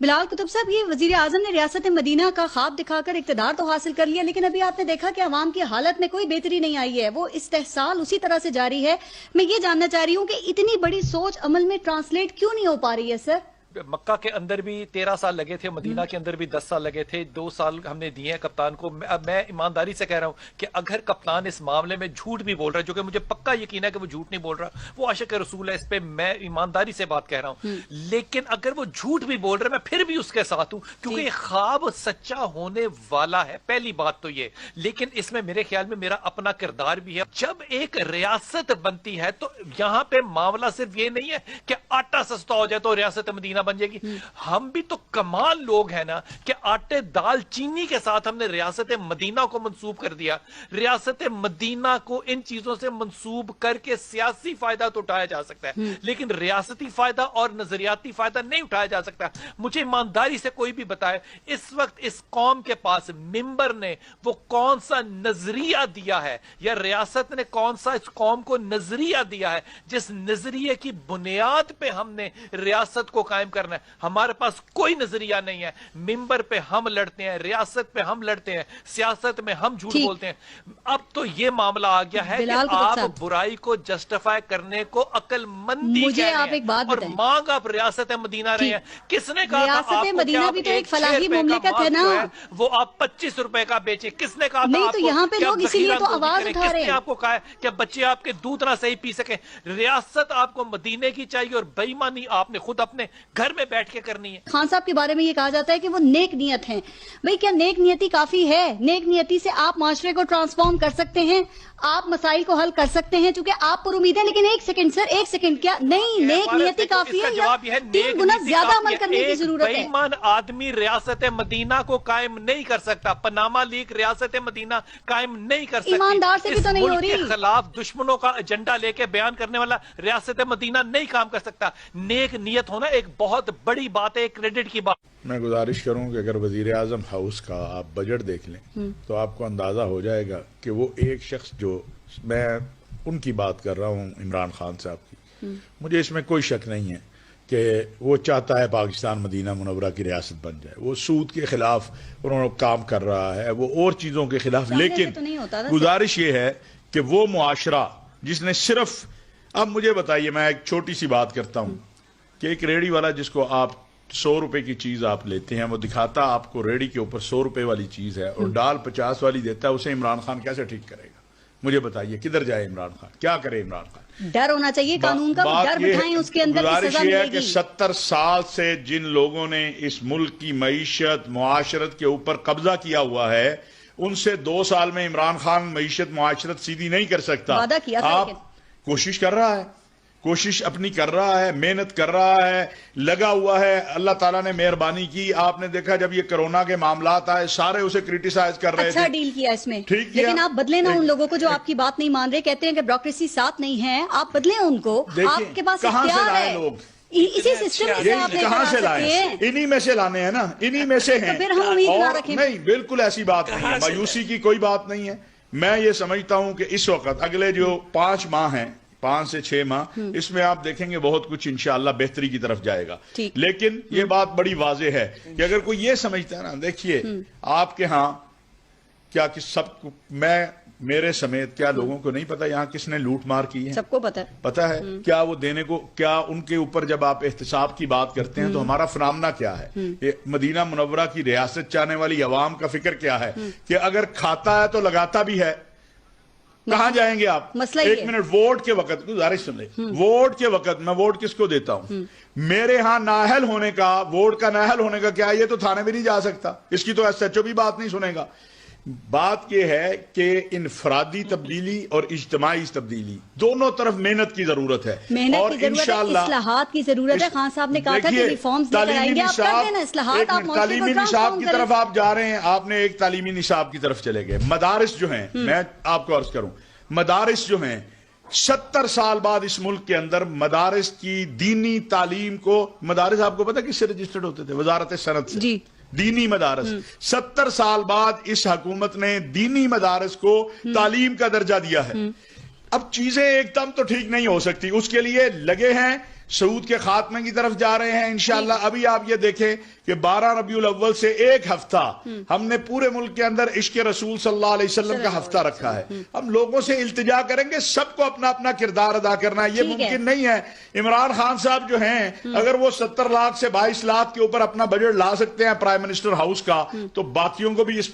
बिलाल कुतुब साहब, ये वजीर आजम ने रियासत मदीना का ख्वाब दिखाकर इक्तदार तो हासिल कर लिया, लेकिन अभी आपने देखा कि अवाम की हालत में कोई बेहतरी नहीं आई है। वो इस्तेहसाल उसी तरह से जारी है। मैं ये जानना चाह रही हूँ कि इतनी बड़ी सोच अमल में ट्रांसलेट क्यों नहीं हो पा रही है सर? मक्का के अंदर भी 13 साल लगे थे, मदीना के अंदर भी 10 साल लगे थे, 2 साल हमने दिए हैं कप्तान को। मैं ईमानदारी से कह रहा हूं कि अगर कप्तान इस मामले में झूठ भी बोल रहा है, जो कि मुझे पक्का यकीन है कि वो झूठ नहीं बोल रहा, वो आशिक रसूल है, इस पे मैं ईमानदारी से बात कह रहा हूं। लेकिन अगर वो झूठ भी बोल रहा है, मैं फिर भी उसके साथ हूं, क्योंकि ये ख्वाब सच्चा होने वाला है, पहली बात तो ये। लेकिन इसमें मेरे ख्याल में मेरा अपना किरदार भी है। जब एक रियासत बनती है तो यहां पे मामला सिर्फ ये नहीं है कि आटा सस्ता हो जाए तो रियासत मदीना बन जाएगी। हम भी तो कमाल लोग हैं ना कि आटे दाल चीनी के साथ हमने रियासत मदीना को मंसूब कर दिया। रियासत मदीना को इन चीजों से मंसूब करके सियासी फायदा तो उठाया जा सकता है, लेकिन रियासती फायदा और नजरियाती फायदा नहीं उठाया जा सकता। मुझे ईमानदारी से कोई भी बताए, इस वक्त इस कौम के पास मिंबर ने वो कौन सा नजरिया दिया है, या रियासत ने कौन सा इस कौम को नजरिया दिया है, जिस नजरिए की बुनियाद पे हमने रियासत को कायम करना है। हमारे पास कोई नजरिया नहीं है। मिंबर पे हम लड़ते हैं, रियासत पे हम लड़ते हैं, सियासत में हम झूठ बोलते हैं। अब तो ये मामला आ गया है कि आप बुराई को जस्टिफाई करने को अक्लमंदी मुझे आप एक बात और मांग आप रियासत मदीना रहे हैं। किसने कहा रियासत मदीना भी तो एक फलाही मुमलिकत है ना, वो आप 25 रुपए का बेचे? किसने कहा? नहीं तो यहाँ पे लोग इसीलिए तो आवाज उठा रहे हैं। आपको कहा है कि बच्चे आपके दूध ना सही पी सके? रियासत आपको मदीने की चाहिए और बेईमानी आपने खुद अपने घर में बैठ के करनी है। खान साहब के बारे में ये कहा जाता है कि वो नेक नियत हैं। भाई क्या नेक नियति काफी है? नेक नियति से आप माशरे को ट्रांसफॉर्म कर सकते हैं, आप मसाइल को हल कर सकते हैं, क्योंकि आप पर उम्मीद है। लेकिन एक सेकंड सर, एक सेकंड, क्या नहीं नेक नियति काफी है या 3 गुना ज्यादा अमल करने की जरूरत है? बेईमान आदमी रियासत मदीना को कायम नहीं कर सकता। पनामा लीग रियासत मदीना कायम नहीं कर सकती। ईमानदार से भी तो नहीं हो रही। के खिलाफ दुश्मनों का एजेंडा लेके बयान करने वाला रियासत मदीना नहीं काम कर सकता। नेक नियत होना एक बहुत बड़ी बात है, क्रेडिट की बात। मैं गुजारिश करूं कि अगर वजीर आजम हाउस का आप बजट देख लें तो आपको अंदाजा हो जाएगा कि वो एक शख्स, जो मैं उनकी बात कर रहा हूं, इमरान खान साहब की, मुझे इसमें कोई शक नहीं है कि वो चाहता है पाकिस्तान मदीना मुनव्वरा की रियासत बन जाए। वो सूद के खिलाफ उन्होंने काम कर रहा है, वो और चीजों के खिलाफ। लेकिन तो गुजारिश ये है कि वो मुआशरा जिसने सिर्फ, अब मुझे बताइए, मैं एक छोटी सी बात करता हूं कि एक रेडी वाला जिसको आप 100 रुपए की चीज आप लेते हैं, वो दिखाता आपको रेडी के ऊपर 100 रुपए वाली चीज है और दाल 50 वाली देता है, उसे इमरान खान कैसे ठीक करेगा? मुझे बताइए, किधर जाए इमरान खान? क्या करे इमरान खान? डर होना चाहिए कानून का, डर बिठाएं, उसके अंदर गुजारिश ये है कि 70 साल से जिन लोगों ने इस मुल्क की मईशत मुआशरत के ऊपर कब्जा किया हुआ है, उनसे 2 साल में इमरान खान मईशत मुआशरत सीधी नहीं कर सकता। वादा किया था, आप कोशिश कर रहा है, कोशिश अपनी कर रहा है, मेहनत कर रहा है, लगा हुआ है। अल्लाह ताला ने मेहरबानी की। आपने देखा जब ये कोरोना के मामलात आए, सारे उसे क्रिटिसाइज कर रहे थे। अच्छा डील किया इसमें, ठीक किया। लेकिन आप बदले ना उन लोगों को जो आपकी बात नहीं मान रहे, कहते हैं कि ब्यूरोक्रेसी साथ नहीं है। आप बदले उनको, आपके पास कहां से लाए है लोग? इसी सिस्टम से आप कहां से लाए? इन्हीं में से लाने हैं ना, इन्हीं में से हैं। तो फिर हम उम्मीद ना रखें। नहीं, बिल्कुल ऐसी बात नहीं है, मायूसी की कोई बात नहीं है। मैं ये समझता हूं कि इस वक्त अगले जो 5 माह हैं, 5 से 6 माह, इसमें आप देखेंगे बहुत कुछ इंशाअल्लाह बेहतरी की तरफ जाएगा। लेकिन ये बात बड़ी वाज़ेह है कि अगर कोई ये समझता है ना, देखिए आपके यहाँ क्या कि सब, मैं मेरे समेत क्या लोगों को नहीं पता यहाँ किसने लूट मार की है? सबको पता है। क्या वो देने को, क्या उनके ऊपर जब आप एहतसाब की बात करते हैं तो हमारा फनामना क्या है? ये मदीना मुनव्वरा की रियासत चाहने वाली अवाम का फिक्र क्या है कि अगर खाता है तो लगाता भी है। कहां जाएंगे आप? एक मिनट, वोट के वक्त, गुजारिश सुन ले, वोट के वक्त मैं वोट किसको देता हूं? मेरे यहां नाहल होने का, वोट का नाहल होने का क्या, ये तो थाने में नहीं जा सकता, इसकी तो एसएचओ भी बात नहीं सुनेगा। बात यह है कि इनफरादी तब्दीली और इज्तिमाई तब्दीली दोनों तरफ मेहनत की जरूरत है, और इंशाअल्लाह इस्लाहात की जरूरत है। खान साहब ने कहा था कि रिफॉर्म्स लेकर आएंगे। आप कर देना इस्लाहात, आप तालीमी निसाब की तरफ आप जा रहे हैं, आपने एक तालीमी निसाब की तरफ चले गए। मदारिस जो हैं, मैं आपको अर्ज करूं, मदारिस जो हैं 70 साल बाद इस मुल्क के अंदर मदारिस की दीनी तालीम को, मदारिस आपको पता किससे रजिस्टर्ड होते थे? वजारत सनत से जी। दीनी मदारस 70 साल बाद इस हुकूमत ने दीनी मदारस को तालीम का दर्जा दिया है। अब चीजें एकदम तो ठीक नहीं हो सकती, उसके लिए लगे हैं सऊद के खात्मे की तरफ जा रहे हैं इंशाअल्लाह। अभी आप ये देखें कि 12 रबीउल अव्वल से एक हफ्ता हमने पूरे मुल्क के अंदर इश्क रसूल सल्लल्लाहु अलैहि वसल्लम का हफ्ता रखा है। हम लोगों से इल्तिजा करेंगे, सबको अपना अपना किरदार अदा करना है। ये ठीक है। मुमकिन नहीं है। इमरान खान साहब जो हैं, अगर वो 70 लाख से 22 लाख के ऊपर अपना बजट ला सकते हैं प्राइम मिनिस्टर हाउस का, तो बाकियों को भी इस